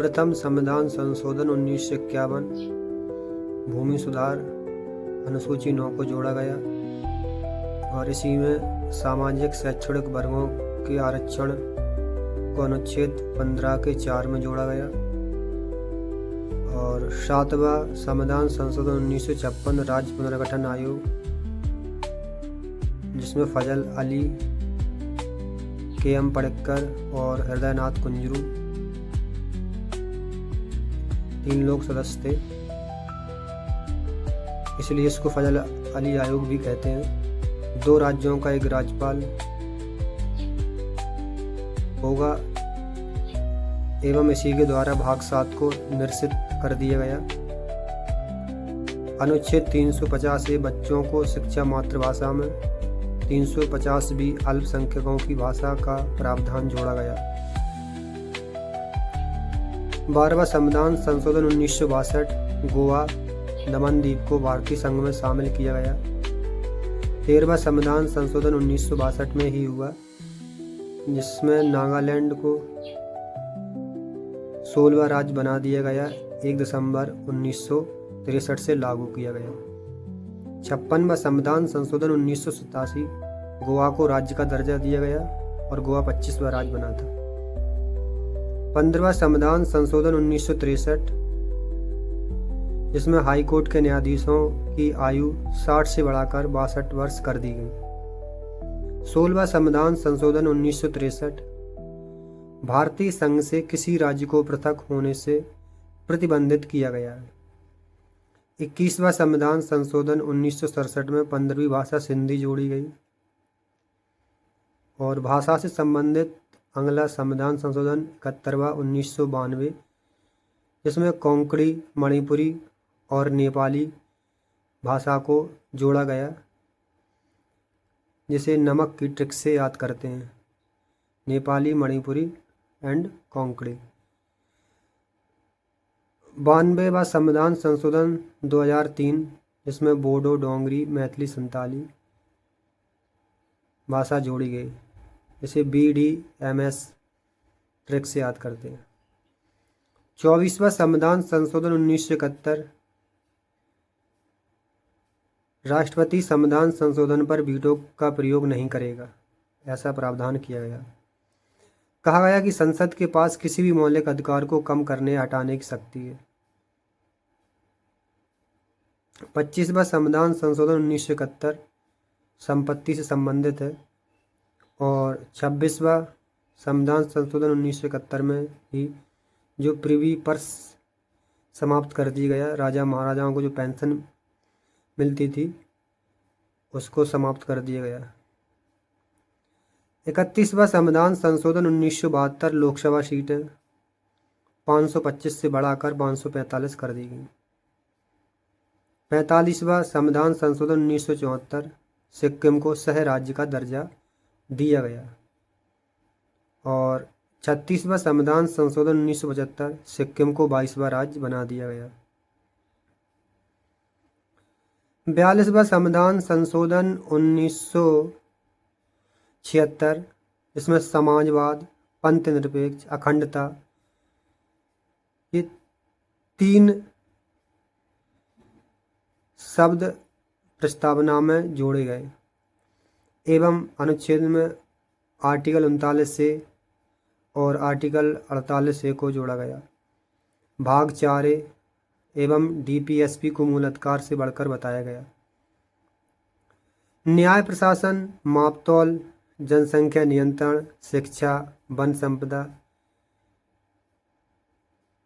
प्रथम संविधान संशोधन 1951 भूमि सुधार अनुसूची 9 को जोड़ा गया और इसी में सामाजिक शैक्षणिक वर्गों के आरक्षण को अनुच्छेद 15 के 4 में जोड़ा गया। और 7वां संविधान संशोधन 1956 राज्य पुनर्गठन आयोग, जिसमें फजल अली, के.एम. पड़क्कर और हृदयनाथ कुंजरू 3 लोग सदस्य थे, इसलिए इसको फजल अली आयोग भी कहते हैं। 2 राज्यों का एक राज्यपाल होगा एवं इसी के द्वारा भाग 7 को निरसित कर दिया गया। अनुच्छेद 350 से बच्चों को शिक्षा मातृभाषा में, 350 भी अल्पसंख्यकों की भाषा का प्रावधान जोड़ा गया। 12वां संविधान संशोधन 1962 गोवा दमन द्वीप को भारतीय संघ में शामिल किया गया। 13वां संविधान संशोधन 1962 में ही हुआ, जिसमें नागालैंड को 16वां राज्य बना दिया गया। 1 दिसंबर 1963 से लागू किया गया। 56वां संविधान संशोधन 1987 गोवा को राज्य का दर्जा दिया गया और गोवा 25वां राज्य बना था। 15वां संविधान संशोधन 1963, जिसमें हाई कोर्ट के न्यायाधीशों की आयु 60 से बढ़ाकर 62 वर्ष कर दी गई। 16वां संविधान संशोधन 1963 भारतीय संघ से किसी राज्य को पृथक होने से प्रतिबंधित किया गया है। 21वां संविधान संशोधन 1967 में 15वीं भाषा सिंधी जोड़ी गई। और भाषा से संबंधित अगला संविधान संशोधन 71वां 1992, जिसमें कोंकणी, मणिपुरी और नेपाली भाषा को जोड़ा गया, जिसे नमक की ट्रिक से याद करते हैं। नेपाली, मणिपुरी एंड कोंकणी। 92वां संविधान संशोधन 2003, जिसमें बोडो, डोंगरी, मैथिली, संताली भाषा जोड़ी गई, जिसे BDMS ट्रिक से याद करते हैं। 24वां संविधान संशोधन 1971 राष्ट्रपति संविधान संशोधन पर वीटो का प्रयोग नहीं करेगा, ऐसा प्रावधान किया गया। कहा गया कि संसद के पास किसी भी मौलिक अधिकार को कम करने या हटाने की शक्ति है। 25वां संविधान संशोधन 1971 संपत्ति से संबंधित है और 26वां संविधान संशोधन 1971 में ही जो प्रिवी पर्स समाप्त कर दिया गया, राजा महाराजाओं को जो पेंशन मिलती थी उसको समाप्त कर दिया गया। 31वां संविधान संशोधन 1972 लोकसभा सीटें 525 से बढ़ाकर 545 कर दी गई। 45वां संविधान संशोधन 1974 सिक्किम को सह राज्य का दर्जा दिया गया। और 36वां संविधान संशोधन 1975 सिक्किम को 22वां राज्य बना दिया गया। 42वां संविधान संशोधन 1976, इसमें समाजवाद, पंथ निरपेक्ष, अखंडता, ये 3 शब्द प्रस्तावना में जोड़े गए एवं अनुच्छेद में आर्टिकल 39 से और आर्टिकल 48 से को जोड़ा गया। भाग 4A एवं DPSP को मूल अधिकार से बढ़कर बताया गया। न्याय प्रशासन, मापतौल, जनसंख्या नियंत्रण, शिक्षा, वन संपदा,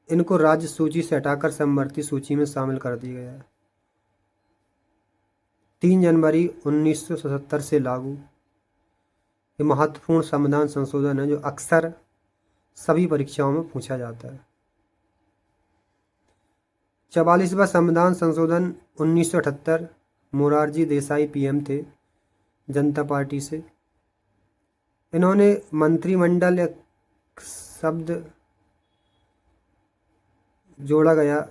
इनको राज्य सूची से हटाकर समवर्ती सूची में शामिल कर दिया गया। 3 जनवरी 1977 से लागू। ये महत्वपूर्ण संविधान संशोधन है जो अक्सर सभी परीक्षाओं में पूछा जाता है। 44वां संविधान संशोधन 1978 मोरारजी देसाई PM थे जनता पार्टी से। इन्होंने मंत्रिमंडल एक शब्द जोड़ा गया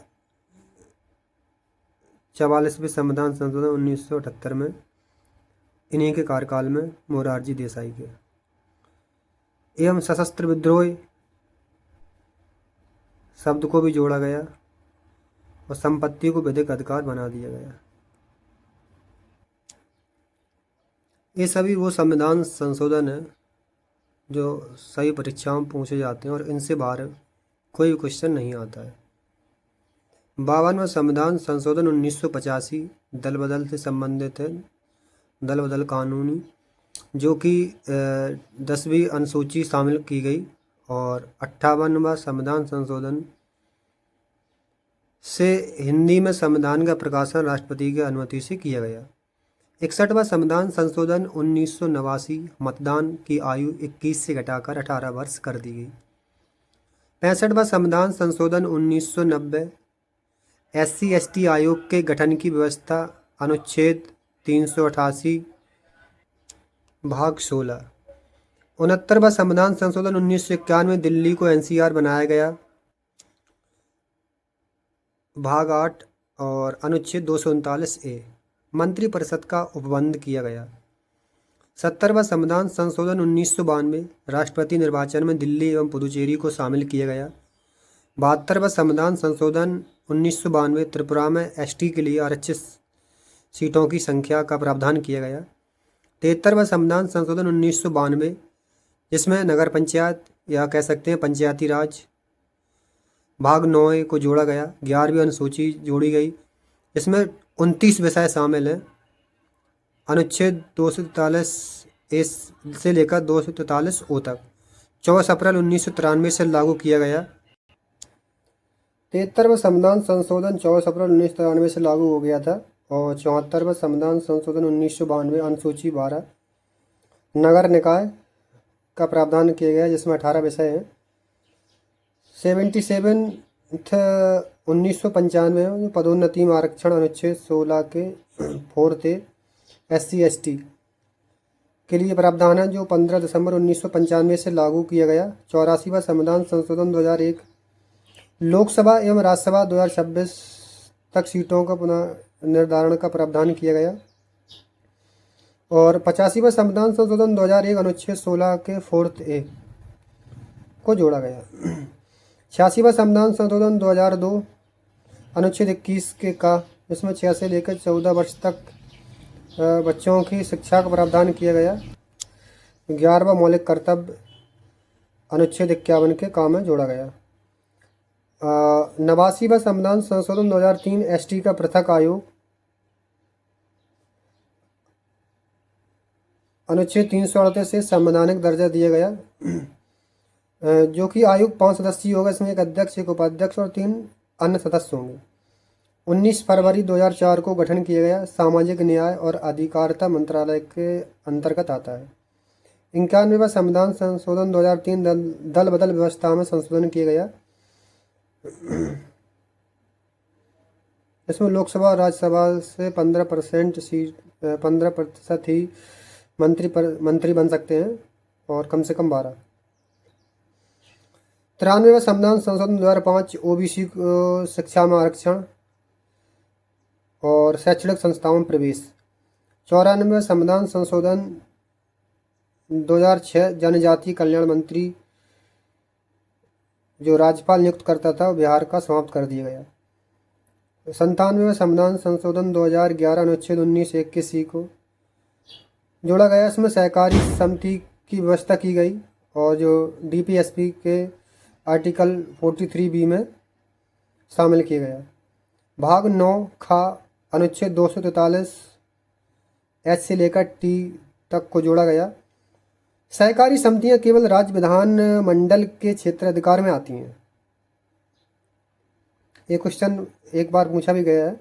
44वें संविधान संशोधन 1978 में, इन्हीं के कार्यकाल में मोरारजी देसाई के। एवं सशस्त्र विद्रोह शब्द को भी जोड़ा गया और संपत्ति को विधिक अधिकार बना दिया गया। ये सभी वो संविधान संशोधन है जो सभी परीक्षाओं में पूछे जाते हैं और इनसे बाहर कोई भी क्वेश्चन नहीं आता है। 52वां संविधान संशोधन 1985 दल बदल से संबंधित है, दल बदल कानूनी, जो कि 10वीं अनुसूची शामिल की गई। और 58वां संविधान संशोधन से हिंदी में संविधान का प्रकाशन राष्ट्रपति की अनुमति से किया गया। 61वां संविधान संशोधन 1989 मतदान की आयु 21 से घटाकर 18 वर्ष कर दी गई। 65वां संविधान संशोधन 1990 SC/ST आयोग के गठन की व्यवस्था, अनुच्छेद 388 भाग 16। 69वां संविधान संशोधन 1991 दिल्ली को NCR बनाया गया, भाग 8 और अनुच्छेद 239A। मंत्रिपरिषद का उपबंध किया गया। 70वां संविधान संशोधन 1992 राष्ट्रपति निर्वाचन में दिल्ली एवं पुदुचेरी को शामिल किया गया। 72वां संविधान संशोधन 1992 त्रिपुरा में ST के लिए आरक्षित सीटों की संख्या का प्रावधान किया गया। 73वां संविधान संशोधन 1992 जिसमें नगर पंचायत या कह सकते हैं पंचायती राज भाग 9 को जोड़ा गया। 11वीं अनुसूची जोड़ी गई, इसमें 29 विषय शामिल हैं। अनुच्छेद 243A से लेकर 243O तक 24 अप्रैल 1993 से लागू किया गया। 73वां संविधान संशोधन 24 अप्रैल 1993 से लागू हो गया था। और 74वां संविधान संशोधन 1992 अनुसूची 12 नगर निकाय का प्रावधान किया गया, जिसमें 18 विषय हैं। 77 1995 में पदोन्नति में आरक्षण, अनुच्छेद 16 के 4 SC/ST के लिए प्रावधान है, जो 15 दिसंबर 1995 से लागू किया गया। 84वां संविधान संशोधन 2001 लोकसभा एवं राज्यसभा 2026 तक सीटों का पुनः निर्धारण का प्रावधान किया गया। और 85वां संविधान संशोधन 2001 अनुच्छेद 16 के 4A को जोड़ा गया। 86वां संविधान संशोधन 2002 अनुच्छेद 21 का, इसमें 6 से लेकर 14 वर्ष तक बच्चों की शिक्षा का प्रावधान किया गया। 11वां मौलिक कर्तव्य अनुच्छेद 51 के काम में जोड़ा गया। 89वां संविधान संशोधन 2003 ST का पृथक आयोग, अनुच्छेद 338 से संवैधानिक दर्जा दिया गया, जो कि आयोग 5 सदस्यीय होगा। इसमें एक अध्यक्ष, एक उपाध्यक्ष और 3 अन्य सदस्य होंगे। 19 फरवरी 2004 को गठन किया गया। सामाजिक न्याय और अधिकारिता मंत्रालय के अंतर्गत आता है। 91वां संविधान संशोधन 2003 दल बदल व्यवस्था में संशोधन किया गया। इसमें लोकसभा और राज्यसभा से 15% ही मंत्री बन सकते हैं और कम से कम 12। 93वां संविधान संशोधन 2005 OBC को शिक्षा में आरक्षण और शैक्षणिक संस्थाओं में प्रवेश। 94वां संविधान संशोधन 2006 जनजातीय कल्याण मंत्री जो राज्यपाल नियुक्त करता था, बिहार का समाप्त कर दिया गया। 97वां संविधान संशोधन 2011 अनुच्छेद 19(1) को जोड़ा गया। इसमें सहकारी समिति की व्यवस्था की गई और जो DPSP के आर्टिकल 43B में शामिल किया गया। भाग 9 खा अनुच्छेद 243H से लेकर T तक को जोड़ा गया। सहकारी समितियां केवल राज्य विधान मंडल के क्षेत्राधिकार में आती हैं। ये क्वेश्चन एक बार पूछा भी गया है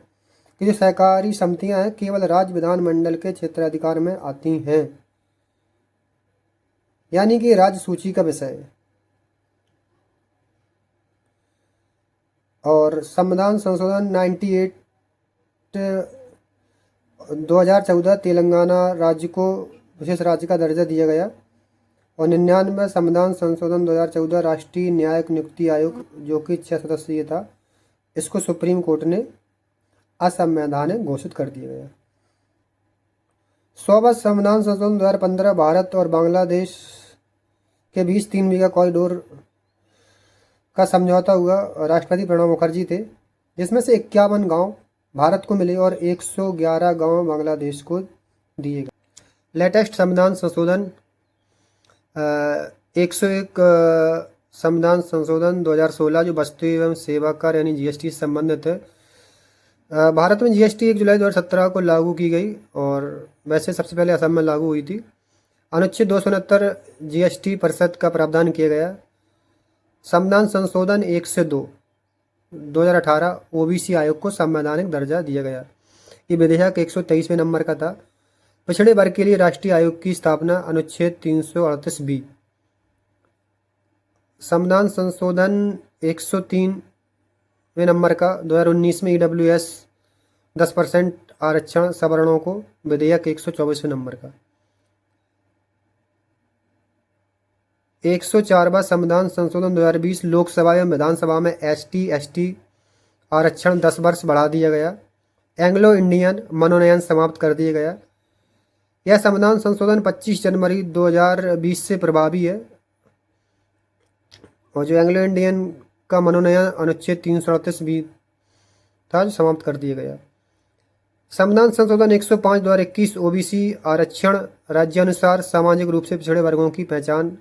कि जो सहकारी समितियां हैं केवल राज्य विधान मंडल के क्षेत्राधिकार में आती हैं, यानी कि राज्य सूची का विषय है। और संविधान संशोधन 98 2014 तेलंगाना राज्य को विशेष राज्य का दर्जा दिया गया। और 99वां संविधान संशोधन 2014 राष्ट्रीय न्यायिक नियुक्ति आयोग जो कि 6 सदस्यीय था, इसको सुप्रीम कोर्ट ने असंवैधानिक घोषित कर दिया गया। 100वां संविधान संशोधन 2015 भारत और बांग्लादेश के बीच 3 बीघा कॉरिडोर का समझौता हुआ। राष्ट्रपति प्रणब मुखर्जी थे, जिसमें से 51 गांव भारत को मिले और 111 गांव बांग्लादेश को दिए गए। लेटेस्ट संविधान संशोधन 101 संविधान संशोधन 2016 जो वस्तु एवं सेवा कर यानी जीएसटी से संबंधित है। भारत में जीएसटी 1 जुलाई 2017 को लागू की गई और वैसे सबसे पहले असम में लागू हुई थी। अनुच्छेद 269 जीएसटी परिषद का प्रावधान किया गया। संविधान संशोधन 1 से 2 2018 ओबीसी आयोग को संवैधानिक दर्जा दिया गया। ये विधेयक 123वें नंबर का था। पिछड़े वर्ग के लिए राष्ट्रीय आयोग की स्थापना अनुच्छेद 338 बी। संविधान संशोधन 103वें नंबर का 2019 में ईडब्ल्यूएस 10% आरक्षण सवर्णों को, विधेयक 124वें नंबर का। 104वां संविधान संशोधन 2020 लोकसभा एवं विधानसभा में ST/ST आरक्षण 10 वर्ष बढ़ा दिया गया। एंग्लो इंडियन मनोनयन समाप्त कर दिया गया। यह संविधान संशोधन 25 जनवरी 2020 से प्रभावी है और जो एंग्लो इंडियन का मनोनयन अनुच्छेद 338 भी था जो समाप्त कर दिया गया। संविधान संशोधन 105 2021 ओबीसी आरक्षण राज्यानुसार सामाजिक रूप से पिछड़े वर्गों की पहचान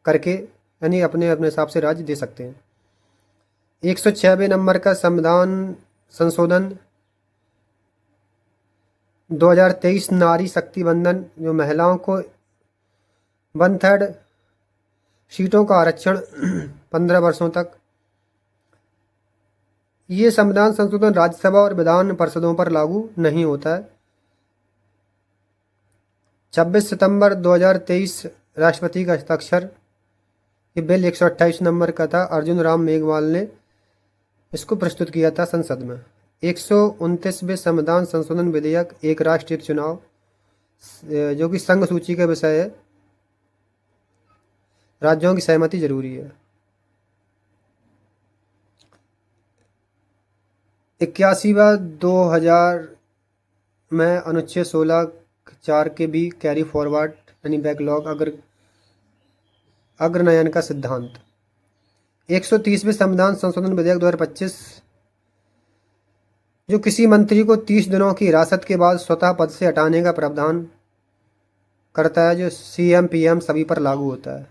करके यानी अपने अपने हिसाब से राज्य दे सकते हैं। 106वें नंबर का संविधान संशोधन 2023 नारी शक्ति बंधन जो महिलाओं को 1/3 सीटों का आरक्षण 15 वर्षों तक। ये संविधान संशोधन राज्यसभा और विधान परिषदों पर लागू नहीं होता है। 26 सितंबर 2023 राष्ट्रपति का हस्ताक्षर। ये बिल 128 नंबर का था। अर्जुन राम मेघवाल ने इसको प्रस्तुत किया था संसद में। 129वें संविधान संशोधन विधेयक एक राष्ट्र एक चुनाव जो कि संघ सूची का विषय है। राज्यों की सहमति जरूरी है। 81वां 2000 में अनुच्छेद 16(4) के भी कैरी फॉरवर्ड यानी बैकलॉग अग्रनयन का सिद्धांत। 130वें संविधान संशोधन विधेयक 2025 जो किसी मंत्री को 30 दिनों की हिरासत के बाद स्वतः पद से हटाने का प्रावधान करता है, जो CM PM सभी पर लागू होता है।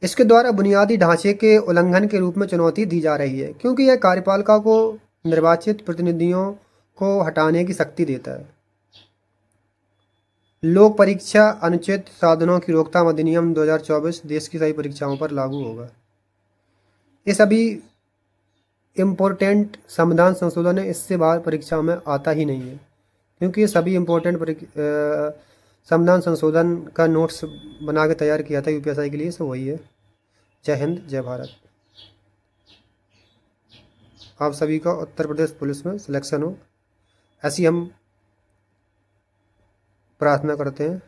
इसके द्वारा बुनियादी ढांचे के उल्लंघन के रूप में चुनौती दी जा रही है, क्योंकि यह कार्यपालिका को निर्वाचित प्रतिनिधियों को हटाने की शक्ति देता है। लोक परीक्षा अनुचित साधनों की रोकथाम अधिनियम 2024 देश की सभी परीक्षाओं पर लागू होगा। ये सभी इम्पोर्टेंट संविधान संशोधन है, इससे बाहर परीक्षाओं में आता ही नहीं है, क्योंकि ये सभी इम्पोर्टेंट संविधान संशोधन का नोट्स बना के तैयार किया था UPSI के लिए। सो वही है। जय हिंद, जय भारत। आप सभी का उत्तर प्रदेश पुलिस में सिलेक्शन हो, ऐसी हम प्रार्थना करते हैं।